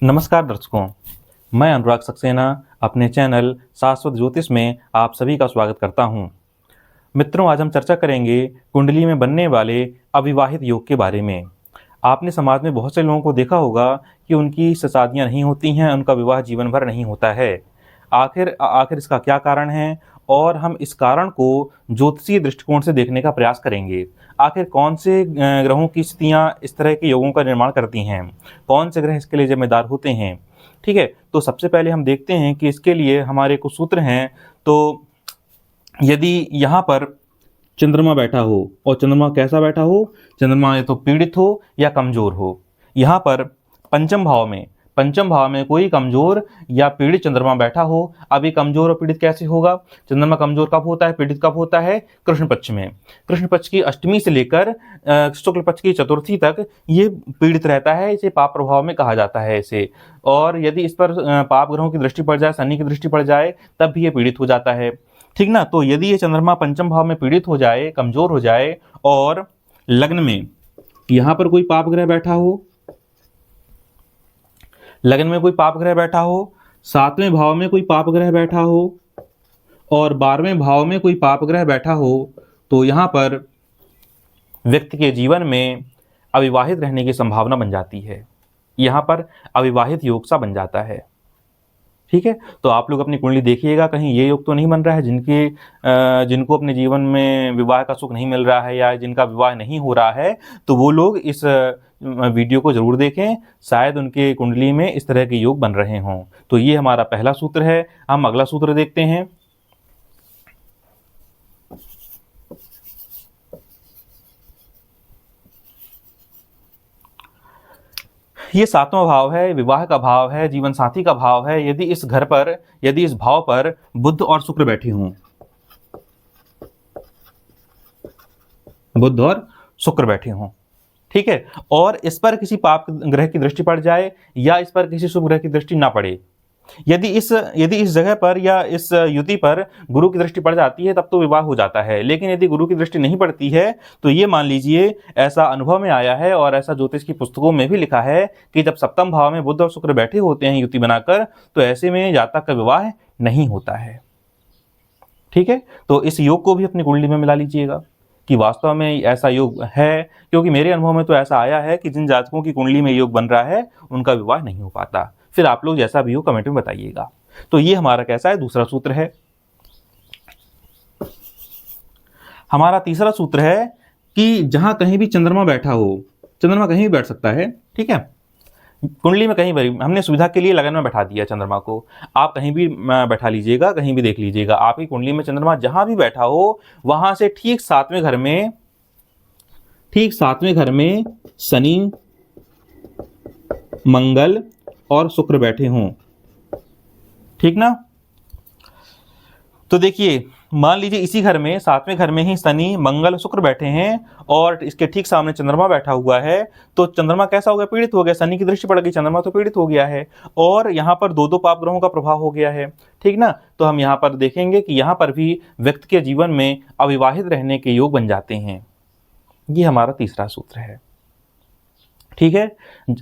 नमस्कार दर्शकों, मैं अनुराग सक्सेना अपने चैनल शाश्वत ज्योतिष में आप सभी का स्वागत करता हूं। मित्रों, आज हम चर्चा करेंगे कुंडली में बनने वाले अविवाहित योग के बारे में। आपने समाज में बहुत से लोगों को देखा होगा कि उनकी शादियां नहीं होती हैं, उनका विवाह जीवन भर नहीं होता है। आखिर इसका क्या कारण है और हम इस कारण को ज्योतिषीय दृष्टिकोण से देखने का प्रयास करेंगे। आखिर कौन से ग्रहों की स्थितियां इस तरह के योगों का निर्माण करती हैं, कौन से ग्रह इसके लिए जिम्मेदार होते हैं। ठीक है, तो सबसे पहले हम देखते हैं कि इसके लिए हमारे कुछ सूत्र हैं। तो यदि यहाँ पर चंद्रमा बैठा हो, और चंद्रमा कैसा बैठा हो, चंद्रमा या तो पीड़ित हो या कमजोर हो। यहाँ पर पंचम भाव में कोई कमजोर या पीड़ित चंद्रमा बैठा हो। अब ये कमजोर और पीड़ित कैसे होगा? चंद्रमा कमजोर कब होता है, पीड़ित कब होता है? कृष्ण पक्ष में। कृष्ण पक्ष की अष्टमी से लेकर शुक्ल पक्ष की चतुर्थी तक ये पीड़ित रहता है। इसे पाप प्रभाव में कहा जाता है इसे। और यदि इस पर पाप ग्रहों की दृष्टि पड़ जाए, शनि की दृष्टि पड़ जाए, तब भी ये पीड़ित हो जाता है। ठीक ना। तो यदि ये चंद्रमा पंचम भाव में पीड़ित हो जाए, कमजोर हो जाए, और लग्न में यहां पर कोई पाप ग्रह बैठा हो, लग्न में कोई पाप ग्रह बैठा हो, 7वें भाव में कोई पाप ग्रह बैठा हो, और 12वें भाव में कोई पाप ग्रह बैठा हो, तो यहां पर व्यक्ति के जीवन में अविवाहित रहने की संभावना बन जाती है। यहां पर अविवाहित योग सा बन जाता है। ठीक है, तो आप लोग अपनी कुंडली देखिएगा, कहीं ये योग तो नहीं बन रहा है जिनको अपने जीवन में विवाह का सुख नहीं मिल रहा है या जिनका विवाह नहीं हो रहा है। तो वो लोग इस वीडियो को जरूर देखें, शायद उनके कुंडली में इस तरह के योग बन रहे हों। तो ये हमारा पहला सूत्र है। हम अगला सूत्र देखते हैं। ये 7वां भाव है, विवाह का भाव है, जीवन साथी का भाव है। यदि इस भाव पर बुध और शुक्र बैठे हों, बुध और शुक्र बैठे हों, ठीक है, और इस पर किसी पाप ग्रह की दृष्टि पड़ जाए या इस पर किसी शुभ ग्रह की दृष्टि ना पड़े। यदि इस जगह पर या इस युति पर गुरु की दृष्टि पड़ जाती है, तब तो विवाह हो जाता है। लेकिन यदि गुरु की दृष्टि नहीं पड़ती है, तो ये मान लीजिए, ऐसा अनुभव में आया है और ऐसा ज्योतिष की पुस्तकों में भी लिखा है कि जब सप्तम भाव में बुध और शुक्र बैठे होते हैं युति बनाकर, तो ऐसे में जातक का विवाह नहीं होता है। ठीक है, तो इस योग को भी अपनी कुंडली में मिला लीजिएगा कि वास्तव में ऐसा योग है, क्योंकि मेरे अनुभव में तो ऐसा आया है कि जिन जातकों की कुंडली में योग बन रहा है, उनका विवाह नहीं हो पाता। फिर आप लोग जैसा भी हो कमेंट में बताइएगा। तो ये हमारा कैसा है, दूसरा सूत्र है। हमारा तीसरा सूत्र है कि जहां कहीं भी चंद्रमा बैठा हो, चंद्रमा कहीं भी बैठ सकता है, ठीक है, कुंडली में कहीं भी, हमने सुविधा के लिए लगन में बैठा दिया चंद्रमा को। आप कहीं भी बैठा लीजिएगा, कहीं भी देख लीजिएगा। आपकी कुंडली में चंद्रमा जहां भी बैठा हो, वहां से ठीक सातवें घर में शनि, मंगल और शुक्र बैठे हों, ठीक ना। तो देखिए, मान लीजिए इसी घर में, 7वें घर में ही शनि, मंगल, शुक्र बैठे हैं और इसके ठीक सामने चंद्रमा बैठा हुआ है। तो चंद्रमा कैसा हो गया, पीड़ित हो गया। शनि की दृष्टि पड़ गई, चंद्रमा तो पीड़ित हो गया है, और यहाँ पर दो पाप ग्रहों का प्रभाव हो गया है, ठीक ना। तो हम यहाँ पर देखेंगे कि यहाँ पर भी व्यक्ति के जीवन में अविवाहित रहने के योग बन जाते हैं। ये हमारा तीसरा सूत्र है। ठीक है,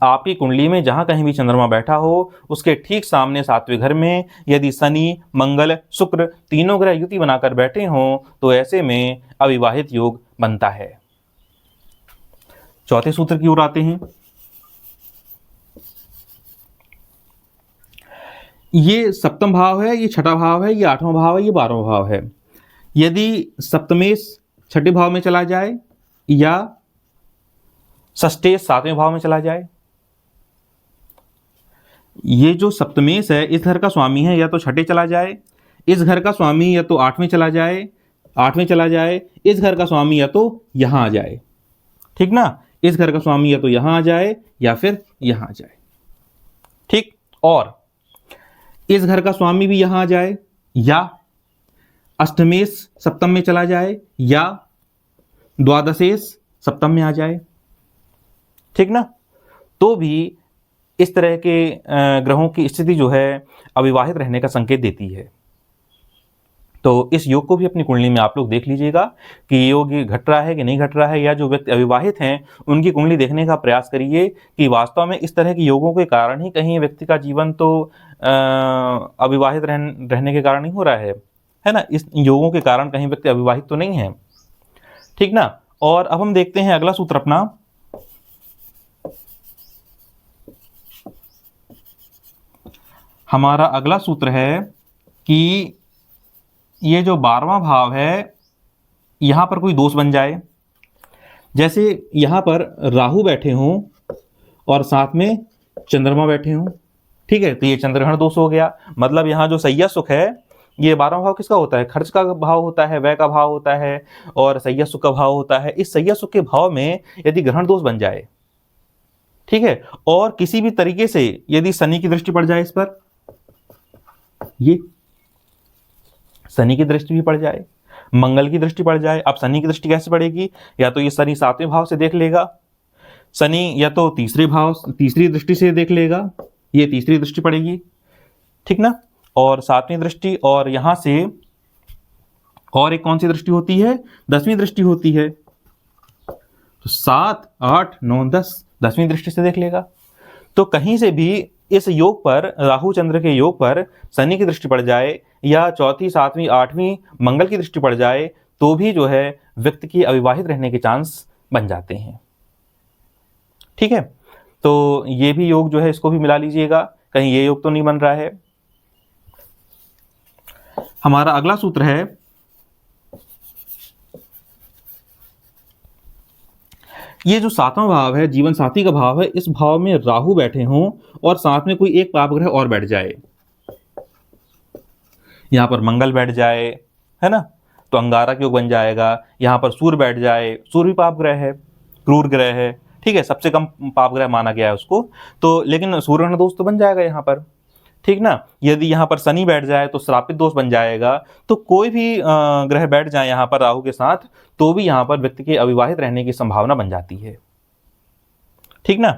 आपकी कुंडली में जहां कहीं भी चंद्रमा बैठा हो, उसके ठीक सामने 7वें घर में यदि शनि, मंगल, शुक्र तीनों ग्रह युति बनाकर बैठे हों, तो ऐसे में अविवाहित योग बनता है। चौथे सूत्र की ओर आते हैं। ये सप्तम भाव है, ये छठा भाव है, ये 8वां भाव है, ये 12वां भाव है। यदि सप्तमेश छठे भाव में चला जाए या षष्ठेश 7वें भाव में चला जाए, ये जो सप्तमेश है, इस घर का स्वामी है, या तो छठे चला जाए, इस घर का स्वामी या तो 8वें चला जाए, 8वें चला जाए, इस घर का स्वामी या तो यहां आ जाए, ठीक ना। इस घर का स्वामी या तो यहां आ जाए या फिर यहां आ जाए, ठीक। और इस घर का स्वामी भी यहां आ जाए, या अष्टमेश सप्तम में चला जाए, या द्वादशेश सप्तम में आ जाए, ठीक ना। तो भी इस तरह के ग्रहों की स्थिति जो है अविवाहित रहने का संकेत देती है। तो इस योग को भी अपनी कुंडली में आप लोग देख लीजिएगा कि ये योग घट रहा है कि नहीं घट रहा है, या जो व्यक्ति अविवाहित हैं उनकी कुंडली देखने का प्रयास करिए कि वास्तव में इस तरह के योगों के कारण ही कहीं व्यक्ति का जीवन तो अविवाहित रहने के कारण ही हो रहा है ना। इस योगों के कारण कहीं व्यक्ति अविवाहित तो नहीं है, ठीक ना। और अब हम देखते हैं अगला सूत्र अपना। हमारा अगला सूत्र है कि ये जो 12वां भाव है, यहां पर कोई दोष बन जाए। जैसे यहां पर राहु बैठे हों और साथ में चंद्रमा बैठे हों, ठीक है, तो ये चंद्रग्रहण दोष हो गया। मतलब यहां जो सैया सुख है, ये 12वां भाव किसका होता है? खर्च का भाव होता है, व्यय का भाव होता है, और सैया सुख का भाव होता है। इस सैया सुख के भाव में यदि ग्रहण दोष बन जाए, ठीक है, और किसी भी तरीके से यदि शनि की दृष्टि पड़ जाए इस पर, ये शनि की दृष्टि भी पड़ जाए, मंगल की दृष्टि पड़ जाए। अब शनि की दृष्टि कैसे पड़ेगी? या तो ये शनि 7वें भाव से देख लेगा, शनि या तो तीसरी दृष्टि से देख लेगा, ये तीसरी दृष्टि पड़ेगी, ठीक ना। और 7वीं दृष्टि, और यहां से और एक कौन सी दृष्टि होती है? 10वीं दृष्टि होती है। तो 7, 8, 9, 10 10वीं दृष्टि से देख लेगा। तो कहीं से भी इस योग पर, राहु चंद्र के योग पर शनि की दृष्टि पड़ जाए, या 4वीं, 7वीं, 8वीं मंगल की दृष्टि पड़ जाए, तो भी जो है व्यक्ति की अविवाहित रहने के चांस बन जाते हैं, ठीक है। तो ये भी योग जो है इसको भी मिला लीजिएगा, कहीं ये योग तो नहीं बन रहा है। हमारा अगला सूत्र है, ये जो 7वां भाव है, जीवन साथी का भाव है, इस भाव में राहु बैठे हों और साथ में कोई एक पाप ग्रह और बैठ जाए। यहां पर मंगल बैठ जाए, है ना, तो अंगारक योग बन जाएगा। यहां पर सूर्य बैठ जाए, सूर्य भी पाप ग्रह है, क्रूर ग्रह है, ठीक है, सबसे कम पाप ग्रह माना गया है उसको। तो लेकिन सूर्य दोष तो बन जाएगा यहां पर, ठीक ना। यदि यहां पर शनि बैठ जाए तो श्रापित दोष बन जाएगा। तो कोई भी ग्रह बैठ जाए यहां पर राहु के साथ, तो भी यहां पर व्यक्ति के अविवाहित रहने की संभावना बन जाती है, ठीक ना।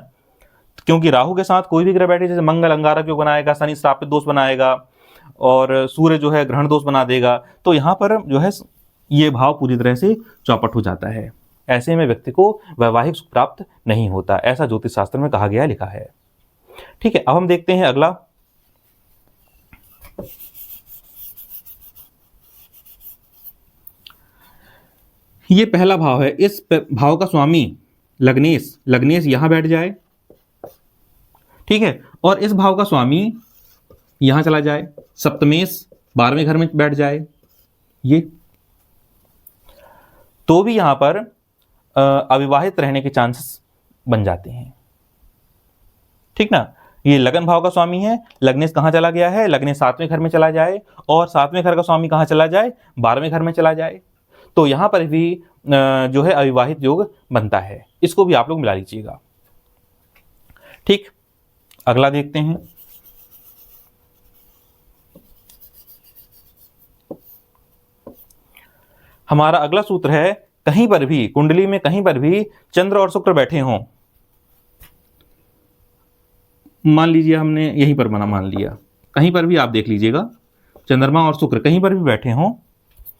क्योंकि राहु के साथ कोई भी ग्रह बैठे, जैसे मंगल अंगारक योग बनाएगा, शनि श्रापित दोष बनाएगा, और सूर्य जो है ग्रहण दोष बना देगा। तो यहां पर जो है ये भाव पूरी तरह से चौपट हो जाता है। ऐसे में व्यक्ति को वैवाहिक सुख प्राप्त नहीं होता, ऐसा ज्योतिष शास्त्र में कहा गया, लिखा है, ठीक है। अब हम देखते हैं अगला। ये पहला भाव है, इस भाव का स्वामी लग्नेश यहां बैठ जाए, ठीक है, और इस भाव का स्वामी यहां चला जाए, सप्तमेश 12वें घर में बैठ जाए, ये तो भी यहां पर अविवाहित रहने के चांसेस बन जाते हैं, ठीक ना। ये लगन भाव का स्वामी है, लग्नेश कहां चला गया है? लग्नेश 7वें घर में चला जाए, और 7वें घर का स्वामी कहां चला जाए? 12वें घर में चला जाए। तो यहां पर भी जो है अविवाहित योग बनता है। इसको भी आप लोग मिला लीजिएगा, ठीक। अगला देखते हैं। हमारा अगला सूत्र है, कहीं पर भी कुंडली में कहीं पर भी चंद्र और शुक्र बैठे हों, मान लीजिए हमने यहीं पर मान लिया, कहीं पर भी आप देख लीजिएगा, चंद्रमा और शुक्र कहीं पर भी बैठे हों,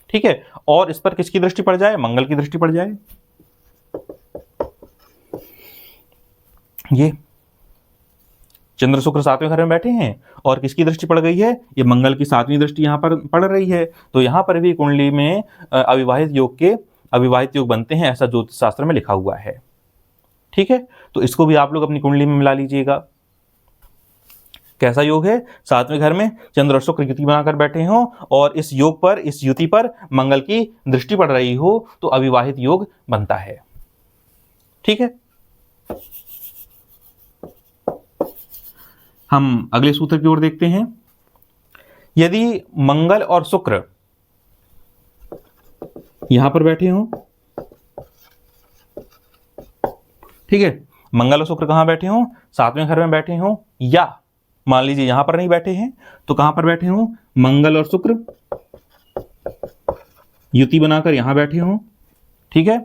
ठीक है, और इस पर किसकी दृष्टि पड़ जाए? मंगल की दृष्टि पड़ जाए। ये चंद्र शुक्र 7वें घर में बैठे हैं और किसकी दृष्टि पड़ गई है? ये मंगल की 7वीं दृष्टि यहां पर पड़ रही है। तो यहां पर भी कुंडली में अविवाहित योग बनते हैं, ऐसा ज्योतिष शास्त्र में लिखा हुआ है, ठीक है। तो इसको भी आप लोग अपनी कुंडली में मिला लीजिएगा। कैसा योग है? 7वें घर में चंद्र और शुक्र युति बनाकर बैठे हों, और इस योग पर, इस युति पर मंगल की दृष्टि पड़ रही हो, तो अविवाहित योग बनता है, ठीक है। हम अगले सूत्र की ओर देखते हैं। यदि मंगल और शुक्र यहां पर बैठे हों, ठीक है, मंगल और शुक्र कहां बैठे हों? 7वें घर में बैठे हों, या मान लीजिए यहां पर नहीं बैठे हैं तो कहां पर बैठे हों? मंगल और शुक्र युति बनाकर यहां बैठे हों, ठीक है,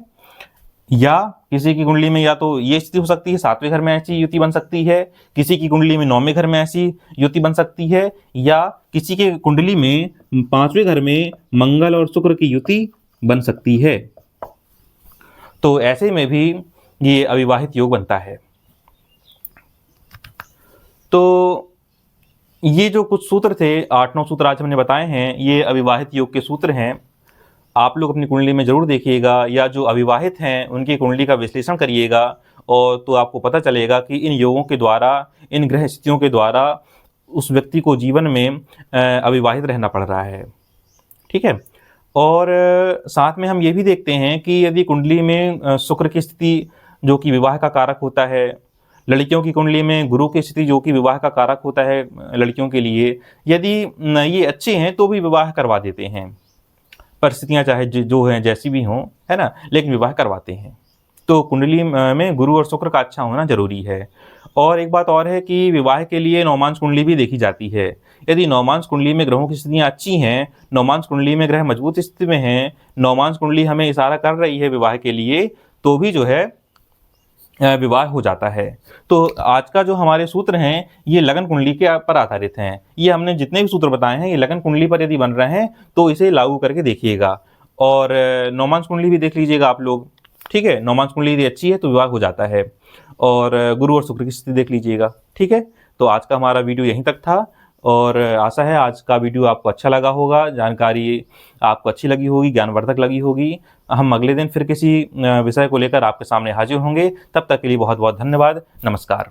या किसी की कुंडली में या तो ये स्थिति हो सकती है, 7वें घर में ऐसी युति बन सकती है, किसी की कुंडली में 9वें घर में ऐसी युति बन सकती है, या किसी के कुंडली में 5वें घर में मंगल और शुक्र की युति बन सकती है। तो ऐसे में भी ये अविवाहित योग बनता है। तो ये जो कुछ सूत्र थे, 8-9 सूत्र आज हमने बताए हैं, ये अविवाहित योग के सूत्र हैं। आप लोग अपनी कुंडली में ज़रूर देखिएगा, या जो अविवाहित हैं उनकी कुंडली का विश्लेषण करिएगा, और तो आपको पता चलेगा कि इन योगों के द्वारा, इन ग्रह स्थितियों के द्वारा उस व्यक्ति को जीवन में अविवाहित रहना पड़ रहा है। ठीक है। और साथ में हम ये भी देखते हैं कि यदि कुंडली में शुक्र की स्थिति जो कि विवाह का कारक होता है, लड़कियों की कुंडली में गुरु की स्थिति जो कि विवाह का कारक होता है लड़कियों के लिए, यदि ये अच्छे हैं तो भी विवाह करवा देते हैं। परिस्थितियां चाहे जो हैं जैसी भी हों, है ना, लेकिन विवाह करवाते हैं। तो कुंडली में गुरु और शुक्र का अच्छा होना जरूरी है। और एक बात और है कि विवाह के लिए नौमांस कुंडली भी देखी जाती है। यदि नौमांस कुंडली में ग्रहों की स्थितियां अच्छी हैं, नौमांस कुंडली में ग्रह मजबूत स्थिति में हैं, नौमांस कुंडली हमें इशारा कर रही है विवाह के लिए, तो भी जो है विवाह हो जाता है। तो आज का जो हमारे सूत्र हैं ये लगन कुंडली के पर आधारित हैं। ये हमने जितने भी सूत्र बताए हैं ये लगन कुंडली पर यदि बन रहे हैं तो इसे लागू करके देखिएगा। और नौमांस कुंडली भी देख लीजिएगा आप लोग। ठीक है, नौमांस कुंडली यदि अच्छी है तो विवाह हो जाता है। और गुरु और शुक्र की स्थिति देख लीजिएगा। ठीक है, तो आज का हमारा वीडियो यहीं तक था, और आशा है आज का वीडियो आपको अच्छा लगा होगा, जानकारी आपको अच्छी लगी होगी, ज्ञानवर्धक लगी होगी। हम अगले दिन फिर किसी विषय को लेकर आपके सामने हाजिर होंगे। तब तक के लिए बहुत बहुत धन्यवाद। नमस्कार।